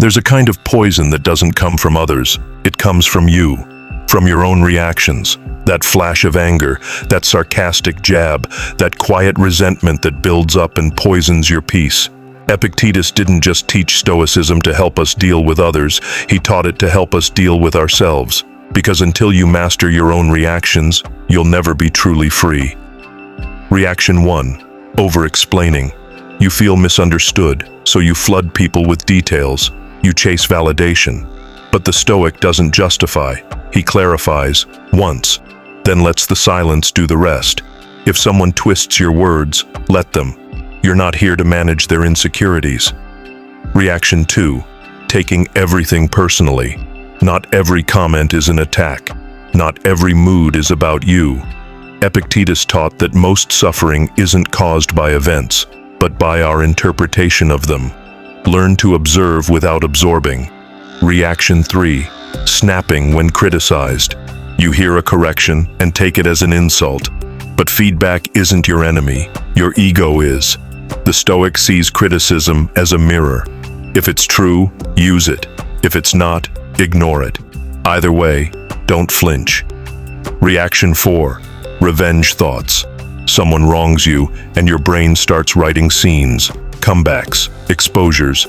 There's a kind of poison that doesn't come from others. It comes from you, from your own reactions. That flash of anger, that sarcastic jab, that quiet resentment that builds up and poisons your peace. Epictetus didn't just teach Stoicism to help us deal with others, he taught it to help us deal with ourselves. Because until you master your own reactions, you'll never be truly free. Reaction 1. Over-explaining. You feel misunderstood, so you flood people with details. You chase validation. But the Stoic doesn't justify. He clarifies, once, then lets the silence do the rest. If someone twists your words, let them. You're not here to manage their insecurities. Reaction 2. Taking everything personally. Not every comment is an attack. Not every mood is about you. Epictetus taught that most suffering isn't caused by events, but by our interpretation of them. Learn to observe without absorbing. Reaction 3. Snapping when criticized. You hear a correction and take it as an insult. But feedback isn't your enemy. Your ego is. The Stoic sees criticism as a mirror. If it's true, use it. If it's not, ignore it. Either way, don't flinch. Reaction 4. Revenge thoughts. Someone wrongs you, and your brain starts writing scenes, comebacks, exposures.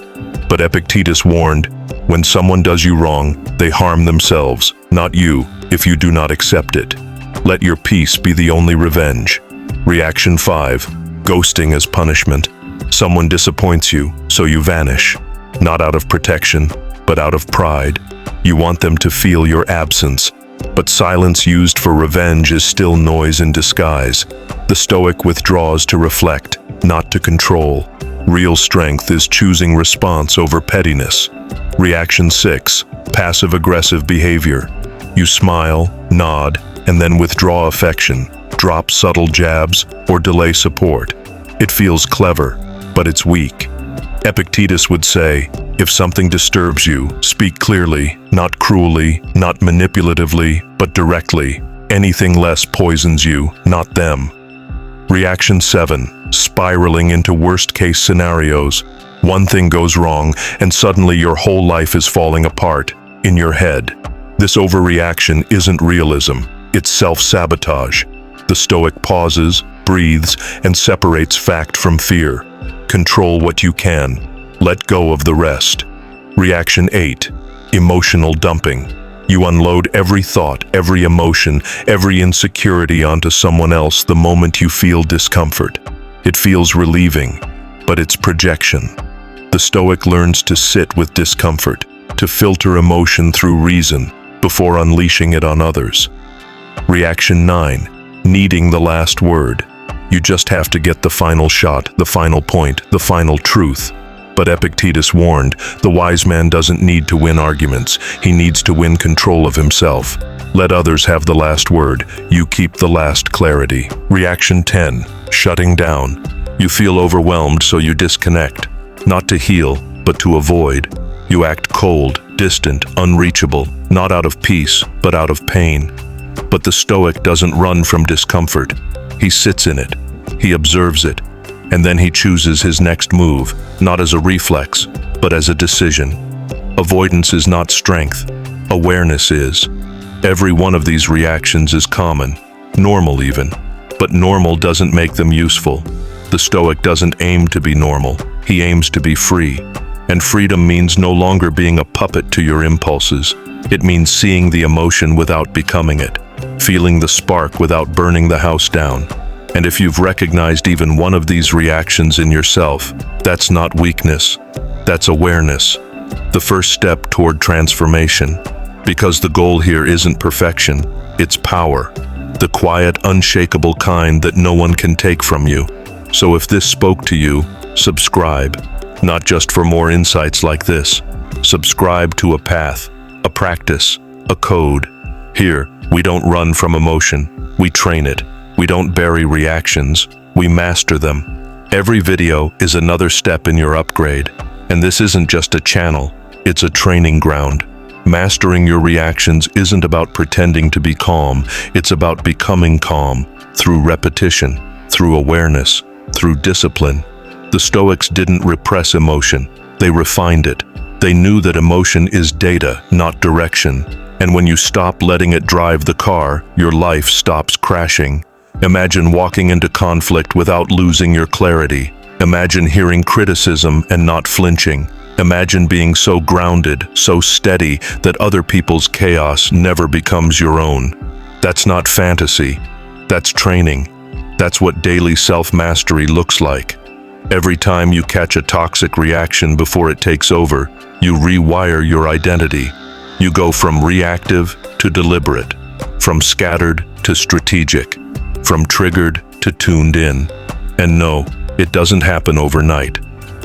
But Epictetus warned, when someone does you wrong, they harm themselves, not you, if you do not accept it. Let your peace be the only revenge. Reaction 5. Ghosting as punishment. Someone disappoints you, so you vanish. Not out of protection, but out of pride. You want them to feel your absence. But silence used for revenge is still noise in disguise. The Stoic withdraws to reflect, not to control. Real strength is choosing response over pettiness. Reaction 6. Passive-aggressive behavior. You smile, nod, and then withdraw affection, drop subtle jabs, or delay support. It feels clever, but it's weak. Epictetus would say, if something disturbs you, speak clearly, not cruelly, not manipulatively, but directly. Anything less poisons you, not them. Reaction 7. Spiraling into worst-case scenarios. One thing goes wrong, and suddenly your whole life is falling apart, in your head. This overreaction isn't realism, it's self-sabotage. The Stoic pauses, breathes, and separates fact from fear. Control what you can. Let go of the rest. Reaction 8. Emotional dumping. You unload every thought, every emotion, every insecurity onto someone else the moment you feel discomfort. It feels relieving, but it's projection. The Stoic learns to sit with discomfort, to filter emotion through reason, before unleashing it on others. Reaction 9. Needing the last word. You just have to get the final shot, the final point, the final truth. But Epictetus warned, the wise man doesn't need to win arguments, he needs to win control of himself. Let others have the last word, you keep the last clarity. Reaction 10. Shutting down. You feel overwhelmed, so you disconnect. Not to heal, but to avoid. You act cold, distant, unreachable, not out of peace, but out of pain. But the Stoic doesn't run from discomfort. He sits in it. He observes it. And then he chooses his next move, not as a reflex, but as a decision. Avoidance is not strength. Awareness is. Every one of these reactions is common, normal even. But normal doesn't make them useful. The Stoic doesn't aim to be normal. He aims to be free. And freedom means no longer being a puppet to your impulses. It means seeing the emotion without becoming it, feeling the spark without burning the house down. And if you've recognized even one of these reactions in yourself, that's not weakness, that's awareness. The first step toward transformation. Because the goal here isn't perfection, it's power. The quiet, unshakable kind that no one can take from you. So if this spoke to you, subscribe. Not just for more insights like this. Subscribe to a path, a practice, a code. Here, we don't run from emotion, we train it. We don't bury reactions, we master them. Every video is another step in your upgrade, and this isn't just a channel, it's a training ground. Mastering your reactions isn't about pretending to be calm, it's about becoming calm, through repetition, through awareness, through discipline. The Stoics didn't repress emotion, they refined it. They knew that emotion is data, not direction. And when you stop letting it drive the car, your life stops crashing. Imagine walking into conflict without losing your clarity. Imagine hearing criticism and not flinching. Imagine being so grounded, so steady, that other people's chaos never becomes your own. That's not fantasy. That's training. That's what daily self-mastery looks like. Every time you catch a toxic reaction before it takes over, you rewire your identity. You go from reactive to deliberate, from scattered to strategic, from triggered to tuned in. And no, it doesn't happen overnight,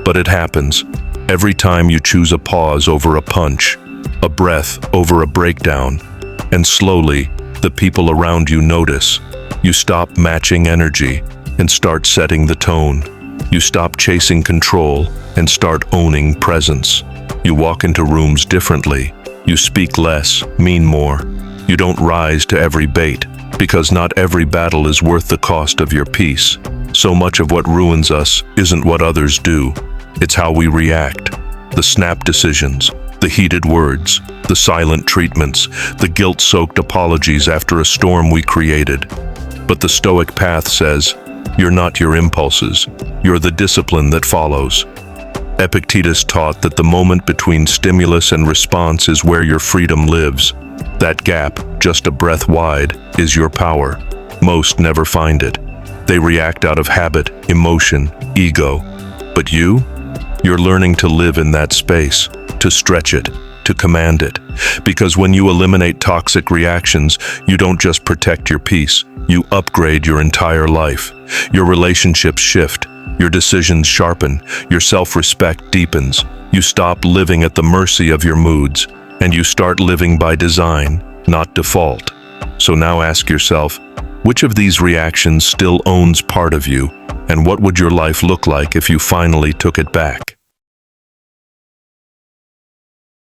but it happens every time you choose a pause over a punch, a breath over a breakdown, and slowly, the people around you notice. You stop matching energy and start setting the tone. You stop chasing control and start owning presence. You walk into rooms differently. You speak less, mean more. You don't rise to every bait, because not every battle is worth the cost of your peace. So much of what ruins us isn't what others do. It's how we react. The snap decisions, the heated words, the silent treatments, the guilt-soaked apologies after a storm we created. But the Stoic path says, you're not your impulses, you're the discipline that follows. Epictetus taught that the moment between stimulus and response is where your freedom lives. That gap, just a breath wide, is your power. Most never find it. They react out of habit, emotion, ego. But you're learning to live in that space, to stretch it, to command it. Because when you eliminate toxic reactions, you don't just protect your peace, you upgrade your entire life. Your relationships shift, your decisions sharpen, your self-respect deepens. You stop living at the mercy of your moods, and you start living by design, not default. So now ask yourself, which of these reactions still owns part of you, and what would your life look like if you finally took it back?